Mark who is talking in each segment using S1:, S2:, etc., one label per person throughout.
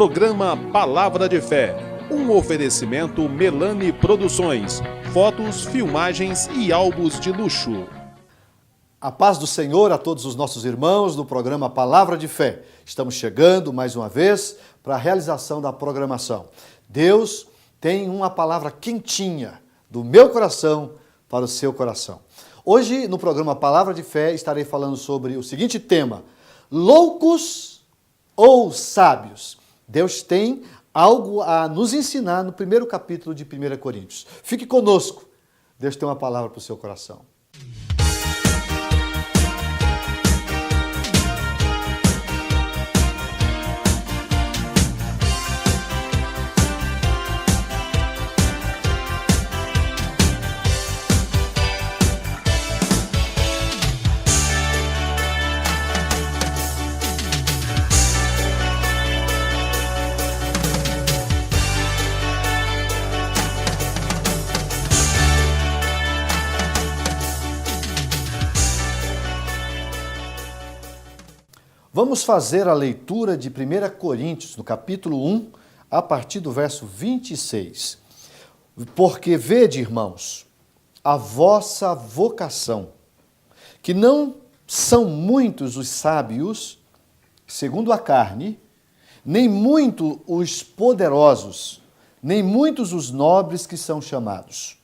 S1: Programa Palavra de Fé, um oferecimento Melani Produções, fotos, filmagens e álbuns de luxo.
S2: A paz do Senhor a todos os nossos irmãos do programa Palavra de Fé. Estamos chegando mais uma vez para a realização da programação. Deus tem uma palavra quentinha do meu coração para o seu coração. Hoje, no programa Palavra de Fé, estarei falando sobre o seguinte tema: loucos ou sábios? Deus tem algo a nos ensinar no primeiro capítulo de 1 Coríntios. Fique conosco. Deus tem uma palavra para o seu coração. Vamos fazer a leitura de 1 Coríntios, no capítulo 1, a partir do verso 26. Porque vede, irmãos, a vossa vocação, que não são muitos os sábios, segundo a carne, nem muitos os poderosos, nem muitos os nobres que são chamados.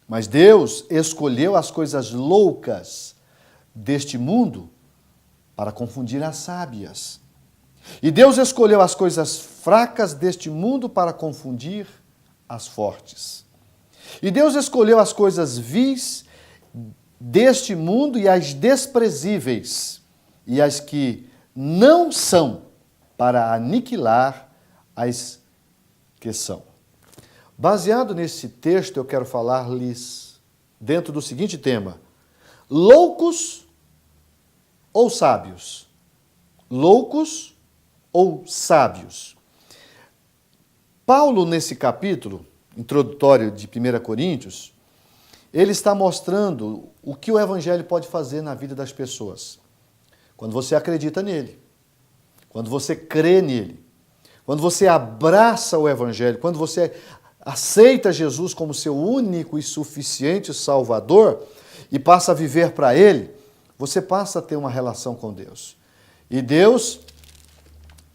S2: Mas Deus escolheu as coisas loucas deste mundo para confundir as sábias. E Deus escolheu as coisas fracas deste mundo para confundir as fortes. E Deus escolheu as coisas vis deste mundo e as desprezíveis, e as que não são, para aniquilar as que são. Baseado nesse texto, eu quero falar-lhes dentro do seguinte tema: loucos ou sábios? Loucos ou sábios? Paulo, nesse capítulo introdutório de 1 Coríntios, ele está mostrando o que o Evangelho pode fazer na vida das pessoas. Quando você acredita nele, quando você crê nele, quando você abraça o Evangelho, quando você aceita Jesus como seu único e suficiente Salvador e passa a viver para ele, você passa a ter uma relação com Deus. E Deus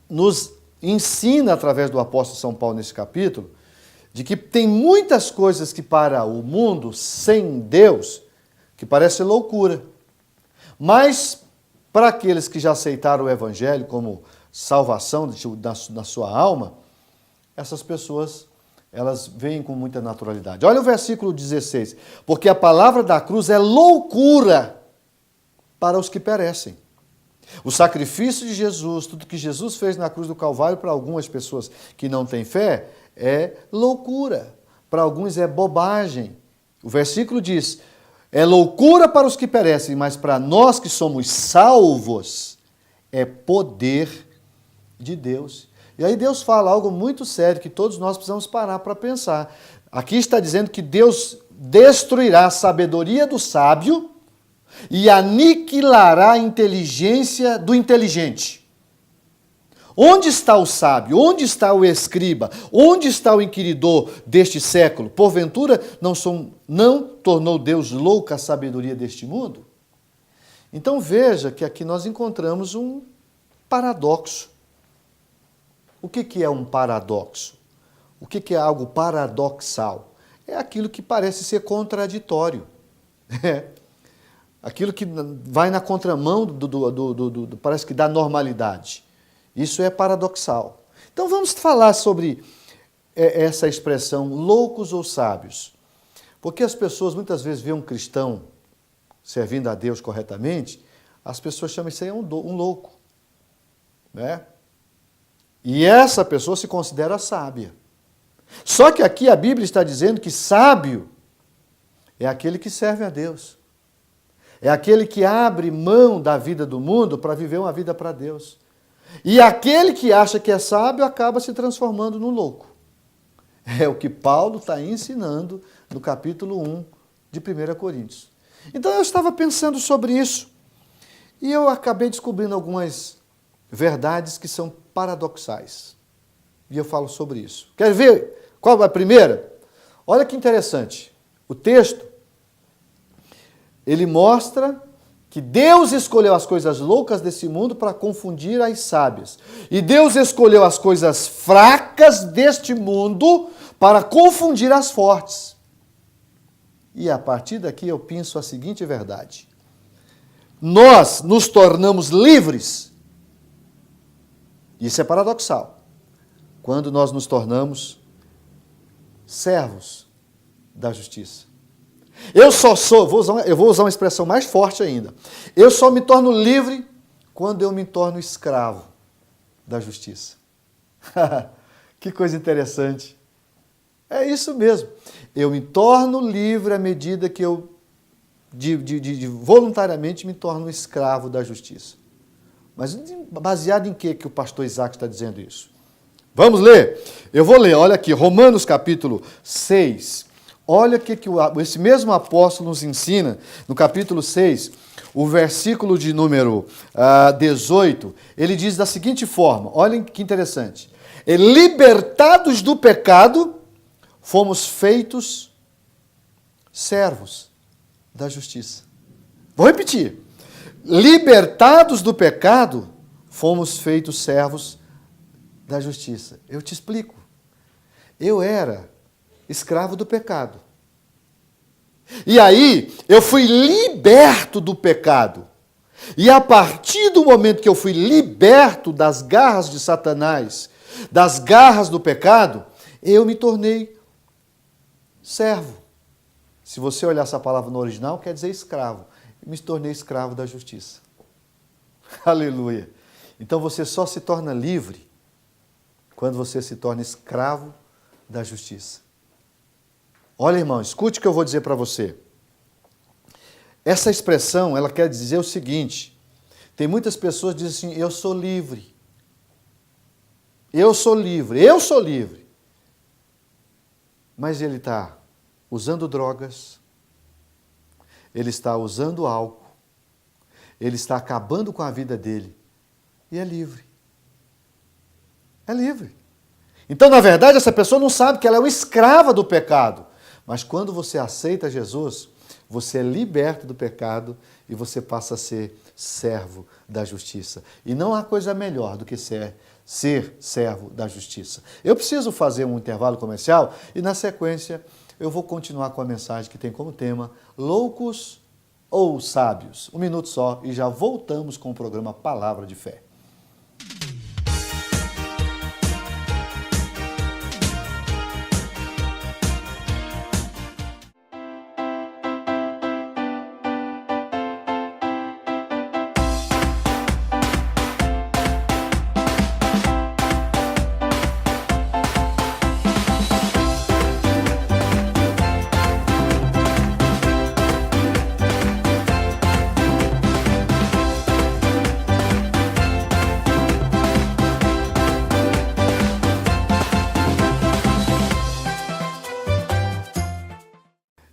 S2: nos ensina, através do apóstolo São Paulo nesse capítulo, de que tem muitas coisas que para o mundo, sem Deus, que parece loucura. Mas para aqueles que já aceitaram o Evangelho como salvação na sua alma, essas pessoas, elas veem com muita naturalidade. Olha o versículo 16. Porque a palavra da cruz é loucura para os que perecem. O sacrifício de Jesus, tudo que Jesus fez na cruz do Calvário, para algumas pessoas que não têm fé, é loucura. Para alguns é bobagem. O versículo diz: é loucura para os que perecem, mas para nós que somos salvos, é poder de Deus. E aí Deus fala algo muito sério que todos nós precisamos parar para pensar. Aqui está dizendo que Deus destruirá a sabedoria do sábio e aniquilará a inteligência do inteligente. Onde está o sábio? Onde está o escriba? Onde está o inquiridor deste século? Porventura, não tornou Deus louca a sabedoria deste mundo? Então veja que aqui nós encontramos um paradoxo. O que é um paradoxo? O que é algo paradoxal? É aquilo que parece ser contraditório. Aquilo que vai na contramão parece que da normalidade. Isso é paradoxal. Então vamos falar sobre essa expressão, loucos ou sábios. Porque as pessoas muitas vezes veem um cristão servindo a Deus corretamente, as pessoas chamam isso aí um louco. Né? E essa pessoa se considera sábia. Só que aqui a Bíblia está dizendo que sábio é aquele que serve a Deus. É aquele que abre mão da vida do mundo para viver uma vida para Deus. E aquele que acha que é sábio acaba se transformando no louco. É o que Paulo está ensinando no capítulo 1 de 1 Coríntios. Então eu estava pensando sobre isso. E eu acabei descobrindo algumas verdades que são paradoxais. e eu falo sobre isso. Quer ver qual é a primeira? Olha que interessante. O texto, ele mostra que Deus escolheu as coisas loucas desse mundo para confundir as sábias. E Deus escolheu as coisas fracas deste mundo para confundir as fortes. E a partir daqui eu penso a seguinte verdade. Nós nos tornamos livres. Isso é paradoxal. Quando nós nos tornamos servos da justiça. Eu vou usar uma expressão mais forte ainda. Eu só me torno livre quando eu me torno escravo da justiça. Que coisa interessante. É isso mesmo. Eu me torno livre à medida que eu voluntariamente me torno escravo da justiça. Mas baseado em que o pastor Isaac está dizendo isso? Vamos ler? Eu vou ler, olha aqui, Romanos capítulo 6. Olha o que esse mesmo apóstolo nos ensina, no capítulo 6, o versículo de número 18, ele diz da seguinte forma, olhem que interessante. Libertados do pecado, fomos feitos servos da justiça. Vou repetir. Libertados do pecado, fomos feitos servos da justiça. Eu te explico. Eu era escravo do pecado. E aí, eu fui liberto do pecado. E a partir do momento que eu fui liberto das garras de Satanás, das garras do pecado, eu me tornei servo. Se você olhar essa palavra no original, quer dizer escravo. Eu me tornei escravo da justiça. Aleluia. Então você só se torna livre quando você se torna escravo da justiça. Olha, irmão, escute o que eu vou dizer para você. Essa expressão, ela quer dizer o seguinte. Tem muitas pessoas que dizem assim, eu sou livre. Eu sou livre, eu sou livre. Mas ele está usando drogas, ele está usando álcool, ele está acabando com a vida dele e é livre. É livre. Então, na verdade, essa pessoa não sabe que ela é uma escrava do pecado. Mas quando você aceita Jesus, você é liberto do pecado e você passa a ser servo da justiça. E não há coisa melhor do que ser servo da justiça. Eu preciso fazer um intervalo comercial e, na sequência, eu vou continuar com a mensagem que tem como tema Loucos ou Sábios. 1 minuto só e já voltamos com o programa Palavra de Fé.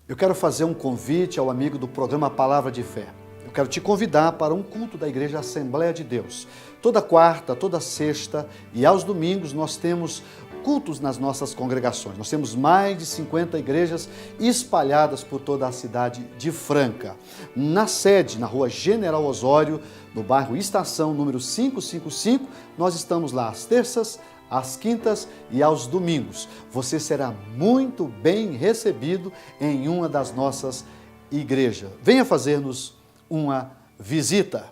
S2: Eu quero fazer um convite ao amigo do programa Palavra de Fé. Eu quero te convidar para um culto da Igreja Assembleia de Deus. Toda quarta, toda sexta e aos domingos nós temos cultos nas nossas congregações. Nós temos mais de 50 igrejas espalhadas por toda a cidade de Franca. Na sede, na rua General Osório, no bairro Estação, número 555, nós estamos lá às terças, às quintas e aos domingos. Você será muito bem recebido em uma das nossas igrejas. Venha fazer-nos uma visita.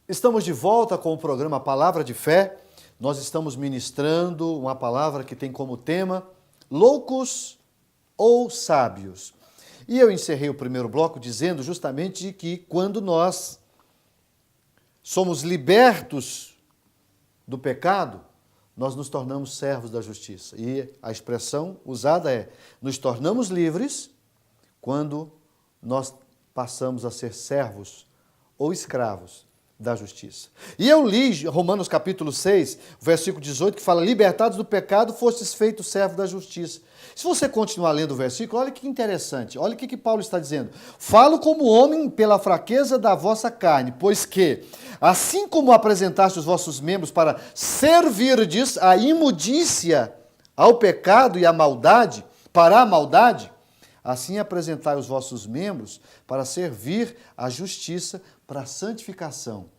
S2: Estamos de volta com o programa Palavra de Fé. Nós estamos ministrando uma palavra que tem como tema Loucos ou Sábios. E eu encerrei o primeiro bloco dizendo justamente que quando nós somos libertos do pecado, nós nos tornamos servos da justiça. E a expressão usada é, nos tornamos livres quando nós passamos a ser servos ou escravos da justiça. E eu li Romanos capítulo 6, versículo 18, que fala: libertados do pecado, fostes feitos servos da justiça. Se você continuar lendo o versículo, olha que interessante, olha o que Paulo está dizendo. Falo como homem pela fraqueza da vossa carne, pois que, assim como apresentaste os vossos membros para servirdes à imundícia, ao pecado e à maldade, para a maldade, assim apresentai os vossos membros para servir à justiça, para a santificação.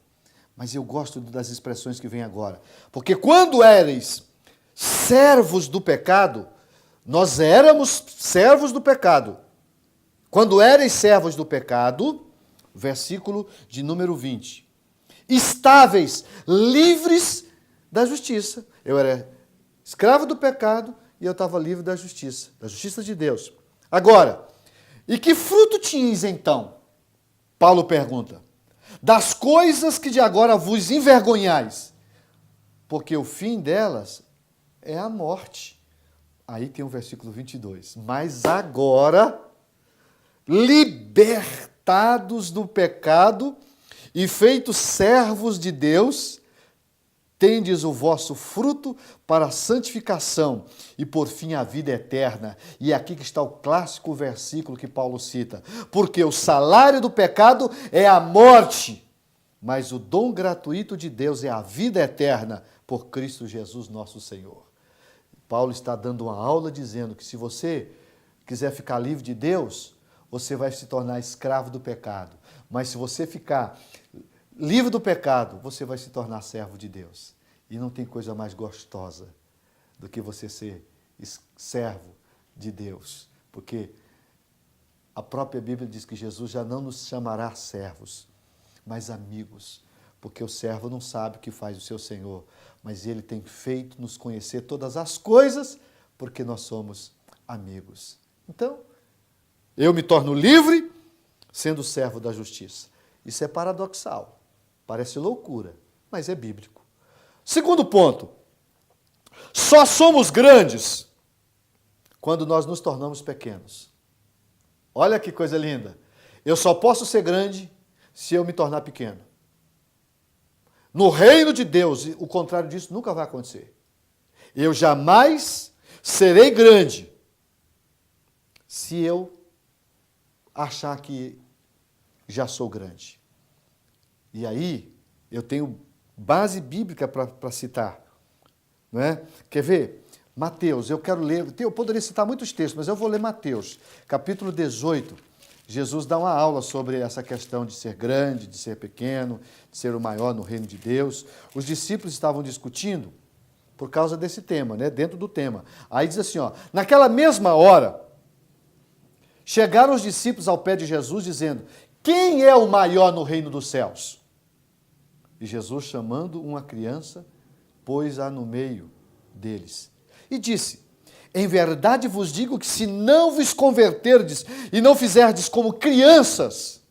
S2: Mas eu gosto das expressões que vêm agora. Porque quando éreis servos do pecado, nós éramos servos do pecado. Quando éreis servos do pecado, versículo de número 20. Estáveis, livres da justiça. Eu era escravo do pecado e eu estava livre da justiça de Deus. Agora, e que fruto tinhas então? Paulo pergunta. Das coisas que de agora vos envergonhais, porque o fim delas é a morte. Aí tem o versículo 22. Mas agora, libertados do pecado e feitos servos de Deus, tendes o vosso fruto para a santificação e por fim a vida eterna. E é aqui que está o clássico versículo que Paulo cita. Porque o salário do pecado é a morte, mas o dom gratuito de Deus é a vida eterna por Cristo Jesus nosso Senhor. Paulo está dando uma aula dizendo que se você quiser ficar livre de Deus, você vai se tornar escravo do pecado. Mas se você ficar livre do pecado, você vai se tornar servo de Deus. E não tem coisa mais gostosa do que você ser servo de Deus. Porque a própria Bíblia diz que Jesus já não nos chamará servos, mas amigos. Porque o servo não sabe o que faz o seu Senhor, mas ele tem feito nos conhecer todas as coisas, porque nós somos amigos. Então, eu me torno livre sendo servo da justiça. Isso é paradoxal. Parece loucura, mas é bíblico. Segundo ponto, só somos grandes quando nós nos tornamos pequenos. Olha que coisa linda. Eu só posso ser grande se eu me tornar pequeno. No reino de Deus, o contrário disso nunca vai acontecer. Eu jamais serei grande se eu achar que já sou grande. E aí, eu tenho base bíblica para citar. Não é? Quer ver? Mateus, eu quero ler, eu poderia citar muitos textos, mas eu vou ler Mateus, capítulo 18. Jesus dá uma aula sobre essa questão de ser grande, de ser pequeno, de ser o maior no reino de Deus. Os discípulos estavam discutindo por causa desse tema, né? Dentro do tema. Aí diz assim, ó, naquela mesma hora, chegaram os discípulos ao pé de Jesus dizendo: quem é o maior no reino dos céus? E Jesus, chamando uma criança, pôs-a no meio deles e disse: em verdade vos digo que se não vos converterdes e não fizerdes como crianças,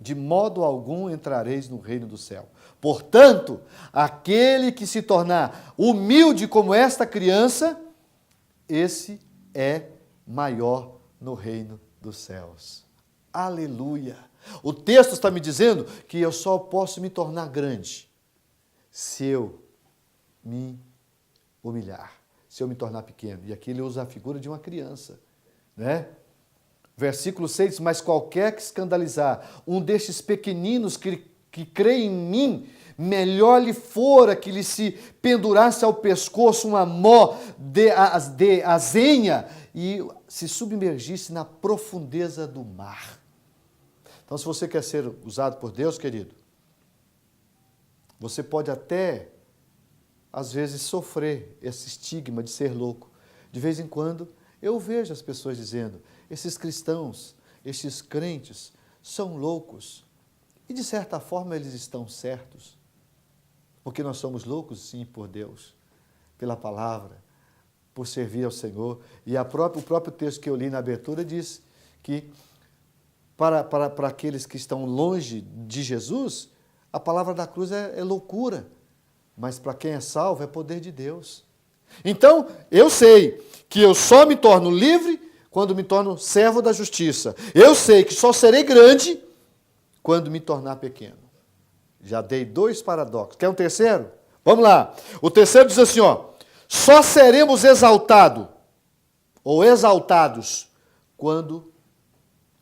S2: de modo algum entrareis no reino do céu. Portanto, aquele que se tornar humilde como esta criança, esse é maior no reino dos céus. Aleluia! O texto está me dizendo que eu só posso me tornar grande se eu me humilhar, se eu me tornar pequeno. E aqui ele usa a figura de uma criança, né? Versículo 6, mas qualquer que escandalizar um destes pequeninos que crê em mim, melhor lhe fora que lhe se pendurasse ao pescoço uma mó de azenha e se submergisse na profundeza do mar. Então, se você quer ser usado por Deus, querido, você pode até, às vezes, sofrer esse estigma de ser louco. De vez em quando, eu vejo as pessoas dizendo: esses cristãos, esses crentes, são loucos. E, de certa forma, eles estão certos. Porque nós somos loucos, sim, por Deus, pela palavra, por servir ao Senhor. E o próprio texto que eu li na abertura diz que, para aqueles que estão longe de Jesus, a palavra da cruz é loucura. Mas para quem é salvo, é poder de Deus. Então, eu sei que eu só me torno livre quando me torno servo da justiça. Eu sei que só serei grande quando me tornar pequeno. Já dei 2 paradoxos. Quer um terceiro? Vamos lá. O terceiro diz assim, ó. Só seremos exaltados ou exaltados quando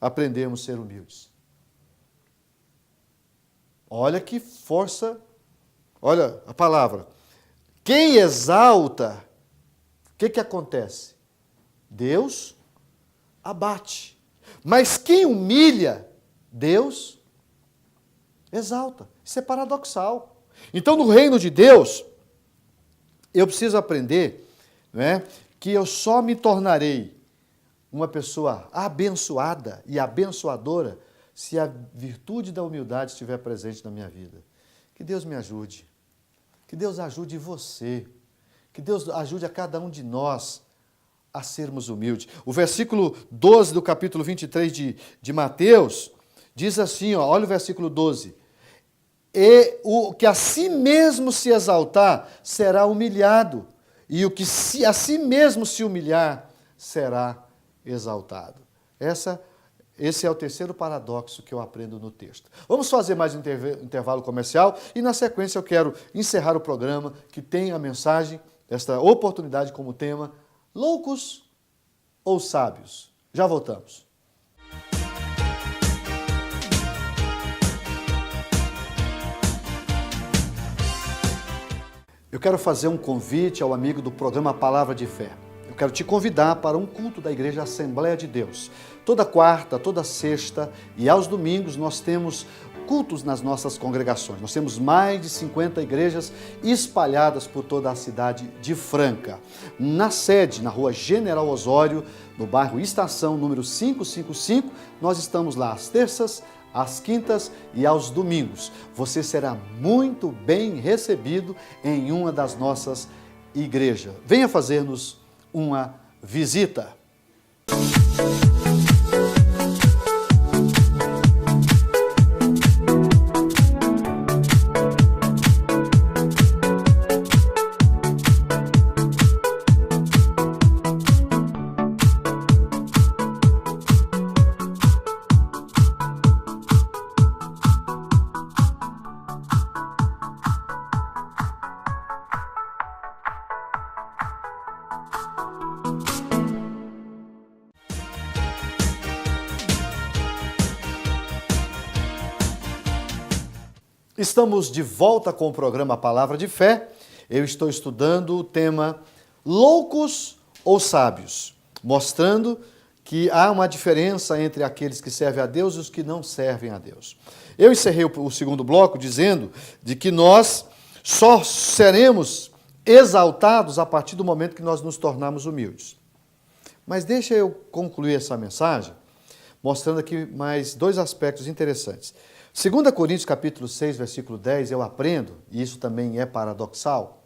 S2: aprendemos a ser humildes. Olha que força. Olha a palavra. Quem exalta, o que acontece? Deus abate. Mas quem humilha, Deus exalta. Isso é paradoxal. Então, no reino de Deus, eu preciso aprender, né, que eu só me tornarei uma pessoa abençoada e abençoadora se a virtude da humildade estiver presente na minha vida. Que Deus me ajude. Que Deus ajude você. Que Deus ajude a cada um de nós a sermos humildes. O versículo 12 do capítulo 23 de Mateus diz assim, ó, olha o versículo 12. E o que a si mesmo se exaltar será humilhado, e o que a si mesmo se humilhar será exaltado. Esse é o terceiro paradoxo que eu aprendo no texto. Vamos fazer mais um intervalo comercial e, na sequência, eu quero encerrar o programa que tem a mensagem, esta oportunidade como tema, loucos ou sábios? Já voltamos. Eu quero fazer um convite ao amigo do programa Palavra de Fé. Eu quero te convidar para um culto da Igreja Assembleia de Deus. Toda quarta, toda sexta e aos domingos nós temos cultos nas nossas congregações. Nós temos mais de 50 igrejas espalhadas por toda a cidade de Franca. Na sede, na rua General Osório, no bairro Estação, número 555, nós estamos lá às terças, às quintas e aos domingos. Você será muito bem recebido em uma das nossas igrejas. Venha fazer-nos uma visita. Estamos de volta com o programa Palavra de Fé. Eu estou estudando o tema loucos ou sábios, mostrando que há uma diferença entre aqueles que servem a Deus e os que não servem a Deus. Eu encerrei o segundo bloco dizendo de que nós só seremos exaltados a partir do momento que nós nos tornarmos humildes. Mas deixa eu concluir essa mensagem mostrando aqui mais 2 aspectos interessantes. 2 Coríntios capítulo 6, versículo 10, eu aprendo, e isso também é paradoxal,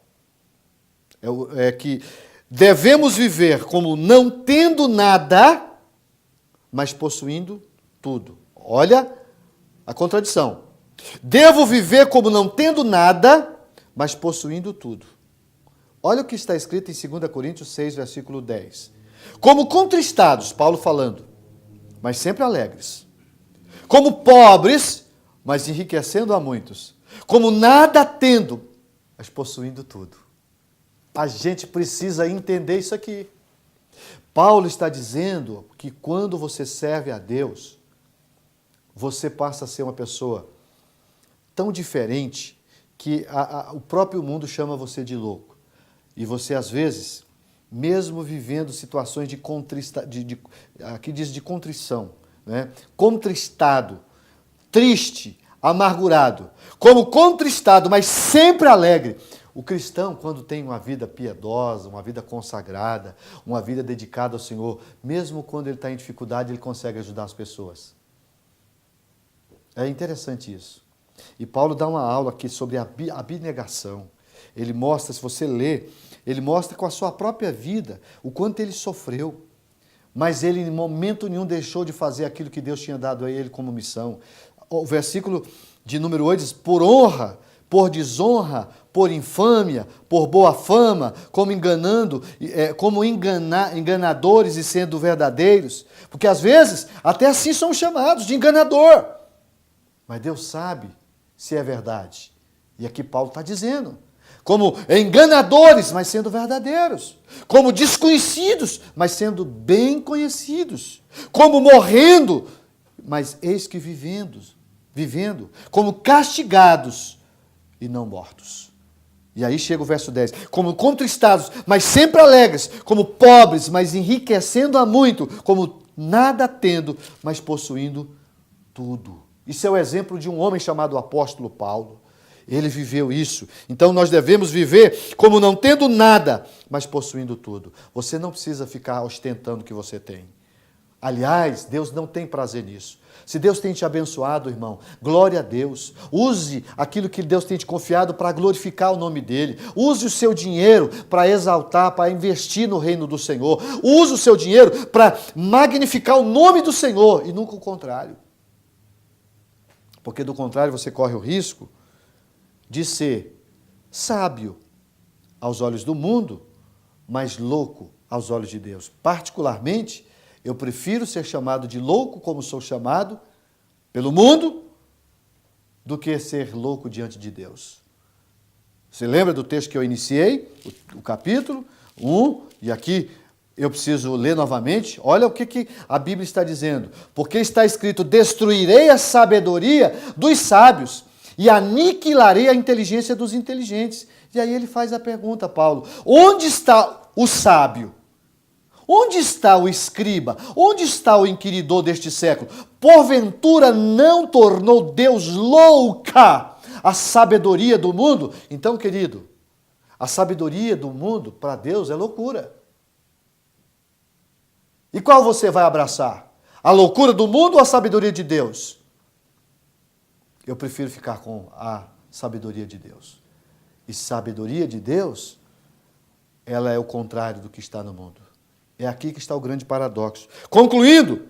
S2: é que devemos viver como não tendo nada, mas possuindo tudo. Olha a contradição. Devo viver como não tendo nada, mas possuindo tudo. Olha o que está escrito em 2 Coríntios 6, versículo 10. Como contristados, Paulo falando, mas sempre alegres. Como pobres, mas enriquecendo a muitos. Como nada tendo, mas possuindo tudo. A gente precisa entender isso aqui. Paulo está dizendo que quando você serve a Deus, você passa a ser uma pessoa tão diferente que o próprio mundo chama você de louco. E você, às vezes, mesmo vivendo situações de aqui diz de contrição, né? Contristado, triste, amargurado, como contristado, mas sempre alegre. O cristão, quando tem uma vida piedosa, uma vida consagrada, uma vida dedicada ao Senhor, mesmo quando ele está em dificuldade, ele consegue ajudar as pessoas. É interessante isso. E Paulo dá uma aula aqui sobre a abnegação. Ele mostra, se você ler, ele mostra com a sua própria vida o quanto ele sofreu. Mas ele em momento nenhum deixou de fazer aquilo que Deus tinha dado a ele como missão. O versículo de número 8 diz, por honra, por desonra, por infâmia, por boa fama, como enganadores e sendo verdadeiros. Porque às vezes, até assim somos chamados de enganador. Mas Deus sabe se é verdade. E aqui Paulo está dizendo, como enganadores, mas sendo verdadeiros, como desconhecidos, mas sendo bem conhecidos, como morrendo, mas eis que vivendo, como castigados e não mortos. E aí chega o verso 10, como contristados, mas sempre alegres, como pobres, mas enriquecendo a muito, como nada tendo, mas possuindo tudo. Isso é o exemplo de um homem chamado apóstolo Paulo. Ele viveu isso. Então nós devemos viver como não tendo nada, mas possuindo tudo. Você não precisa ficar ostentando o que você tem. Aliás, Deus não tem prazer nisso. Se Deus tem te abençoado, irmão, glória a Deus. Use aquilo que Deus tem te confiado para glorificar o nome dEle. Use o seu dinheiro para exaltar, para investir no reino do Senhor. Use o seu dinheiro para magnificar o nome do Senhor e nunca o contrário. Porque do contrário você corre o risco de ser sábio aos olhos do mundo, mas louco aos olhos de Deus. Particularmente, eu prefiro ser chamado de louco, como sou chamado pelo mundo, do que ser louco diante de Deus. Você lembra do texto que eu iniciei? O capítulo 1, e aqui eu preciso ler novamente. Olha o que a Bíblia está dizendo. Porque está escrito, destruirei a sabedoria dos sábios e aniquilarei a inteligência dos inteligentes. E aí ele faz a pergunta, Paulo, onde está o sábio? Onde está o escriba? Onde está o inquiridor deste século? Porventura não tornou Deus louca a sabedoria do mundo? Então, querido, a sabedoria do mundo para Deus é loucura. E qual você vai abraçar? A loucura do mundo ou a sabedoria de Deus? Eu prefiro ficar com a sabedoria de Deus. E sabedoria de Deus, ela é o contrário do que está no mundo. É aqui que está o grande paradoxo. Concluindo,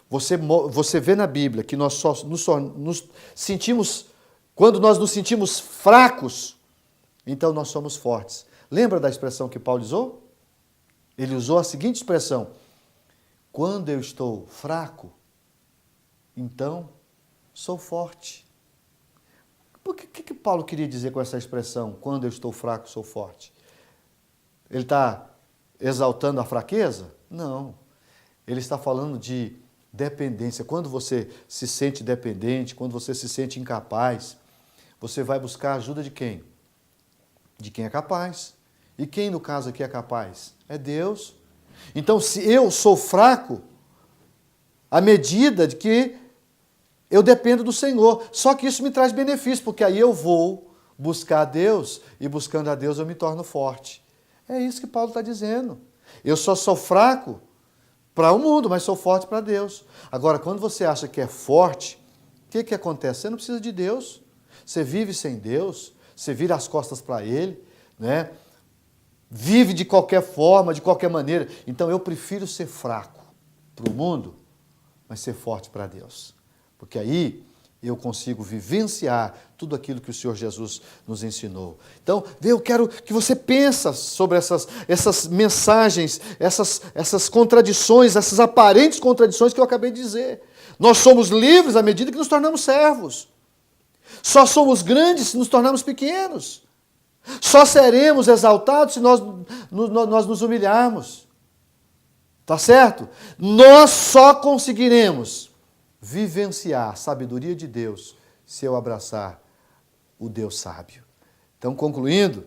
S2: você vê na Bíblia que nós só nos sentimos, quando nós nos sentimos fracos, então nós somos fortes. Lembra da expressão que Paulo usou? Ele usou a seguinte expressão, quando eu estou fraco, então sou forte. O que Paulo queria dizer com essa expressão, quando eu estou fraco, sou forte? Ele está exaltando a fraqueza? Não. Ele está falando de dependência. Quando você se sente dependente, quando você se sente incapaz, você vai buscar a ajuda de quem? De quem é capaz. E quem, no caso aqui, é capaz? É Deus. Então, se eu sou fraco, à medida de que eu dependo do Senhor. Só que isso me traz benefício, porque aí eu vou buscar a Deus, e buscando a Deus eu me torno forte. É isso que Paulo está dizendo. Eu só sou fraco para o mundo, mas sou forte para Deus. Agora, quando você acha que é forte, o que acontece? Você não precisa de Deus. Você vive sem Deus, você vira as costas para Ele, né? Vive de qualquer forma, de qualquer maneira. Então eu prefiro ser fraco para o mundo, mas ser forte para Deus. Porque aí eu consigo vivenciar tudo aquilo que o Senhor Jesus nos ensinou. Então, eu quero que você pense sobre essas mensagens, essas contradições, essas aparentes contradições que eu acabei de dizer. Nós somos livres à medida que nos tornamos servos. Só somos grandes se nos tornarmos pequenos. Só seremos exaltados se nós nos humilharmos. Tá certo? Nós só conseguiremos vivenciar a sabedoria de Deus se eu abraçar o Deus sábio. Então, concluindo,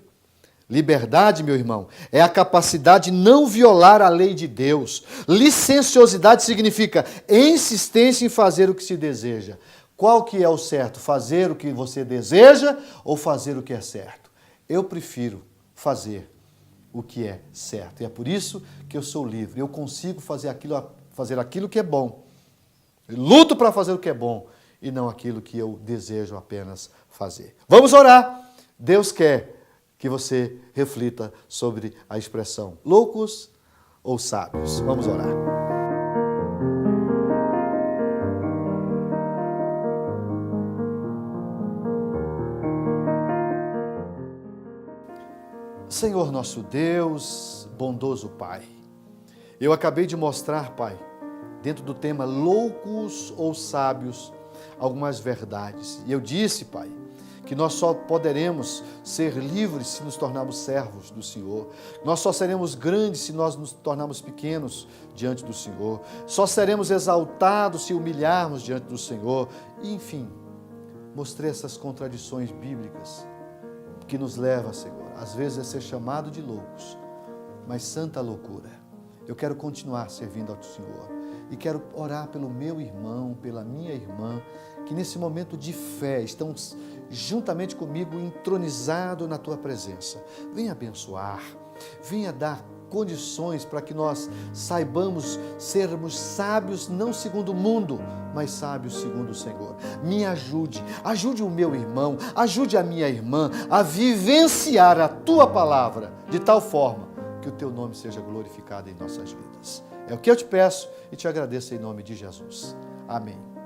S2: liberdade, meu irmão, é a capacidade de não violar a lei de Deus. Licenciosidade significa insistência em fazer o que se deseja. Qual que é o certo? Fazer o que você deseja ou fazer o que é certo? Eu prefiro fazer o que é certo. E é por isso que eu sou livre. Eu consigo fazer aquilo que é bom. Eu luto para fazer o que é bom e não aquilo que eu desejo apenas fazer. Vamos orar. Deus quer que você reflita sobre a expressão loucos ou sábios. Vamos orar. Senhor nosso Deus, bondoso Pai, eu acabei de mostrar, Pai, dentro do tema loucos ou sábios, algumas verdades. E eu disse, Pai, que nós só poderemos ser livres se nos tornarmos servos do Senhor. Nós só seremos grandes se nós nos tornarmos pequenos diante do Senhor. Só seremos exaltados se humilharmos diante do Senhor. E, enfim, mostrei essas contradições bíblicas que nos leva, Senhor, às vezes a ser chamado de loucos, mas santa loucura. Eu quero continuar servindo ao Senhor e quero orar pelo meu irmão, pela minha irmã, que nesse momento de fé estão juntamente comigo entronizado na Tua presença. Venha abençoar, venha dar condições para que nós saibamos sermos sábios, não segundo o mundo, mas sábios segundo o Senhor. Me ajude, ajude o meu irmão, ajude a minha irmã a vivenciar a Tua palavra de tal forma que o Teu nome seja glorificado em nossas vidas. É o que eu te peço e te agradeço em nome de Jesus. Amém.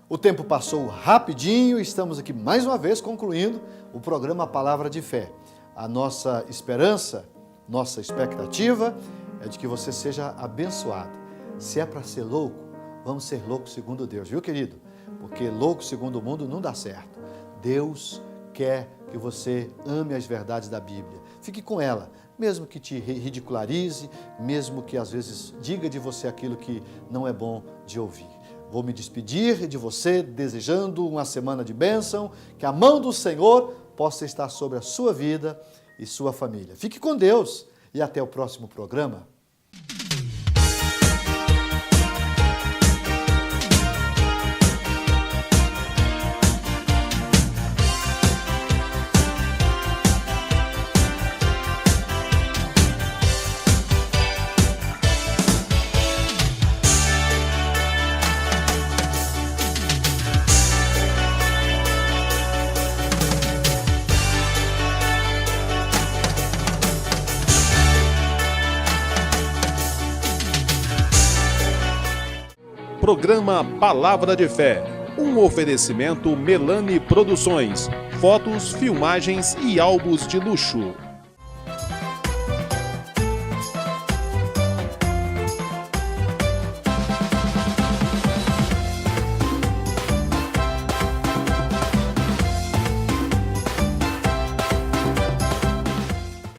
S2: O tempo passou rapidinho, estamos aqui mais uma vez concluindo o programa Palavra de Fé. A nossa esperança, nossa expectativa é de que você seja abençoado. Se é para ser louco, vamos ser loucos segundo Deus, viu, querido? Porque louco segundo o mundo não dá certo. Deus quer que você ame as verdades da Bíblia. Fique com ela, mesmo que te ridicularize, mesmo que às vezes diga de você aquilo que não é bom de ouvir. Vou me despedir de você, desejando uma semana de bênção, que a mão do Senhor possa estar sobre a sua vida e sua família. Fique com Deus e até o próximo programa.
S1: Programa Palavra de Fé, um oferecimento Melani Produções, fotos, filmagens e álbuns de luxo.